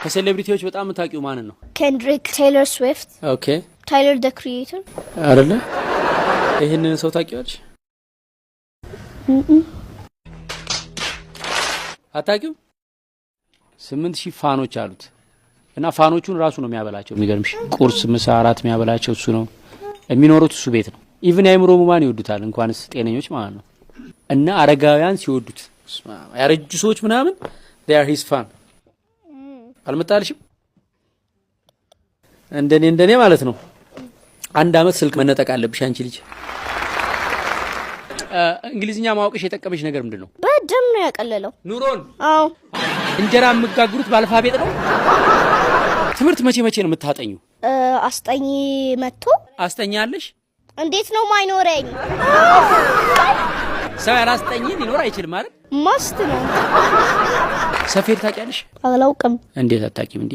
ከሴሌብሪቲዎች በጣም ታቂው ማን ነው? ኬንድሪክ ቴይለር ስዊፍት። ኦኬ ታይለር ዘ ክሪኤተር አይደለ? ይሄንን ሰው ታቂዋለሽ? አታቂው 8000 ፋኖች አሉት እና ፋኖቹን ራሱ ነው የሚያበላቸው። የሚገርምሽ ቁርስ፣ ምሳ፣ አራት የሚያበላቸው እሱ ነው። የሚኖሩት እሱ ቤት ነው። ኢቭን አይምሮ ሙማን ይወዱታል እንኳንስ ጤነኞች ማለት ነው። እና አረጋውያን ሲወዱት ያረጁ ሰዎች ምናምን they are his fan። አልመጣልሽም? እንደኔ ማለት ነው። አንድ አመት ስልክ መነጠቅ አለብሽ አንቺ ልጅ። እንግሊዝኛ ማወቅሽ የጠቀመሽ ነገር ምንድነው? በደም ነው ያቀለለው ኑሮን። አዎ እንጀራ የምጋግሩት በአልፋቤት ነው። ትምህርት መቼ ነው የምታጠኙ? አስጠኝ መጥቶ አስጠኛለሽ? እንዴት ነው ማይኖረኝ? ሰው ያላስጠኝ ሊኖር አይችልም ማለት ማስት ነው። ሰፌድ ታውቂያለሽ? አላውቅም። እንዴት አታውቂም እንዴ?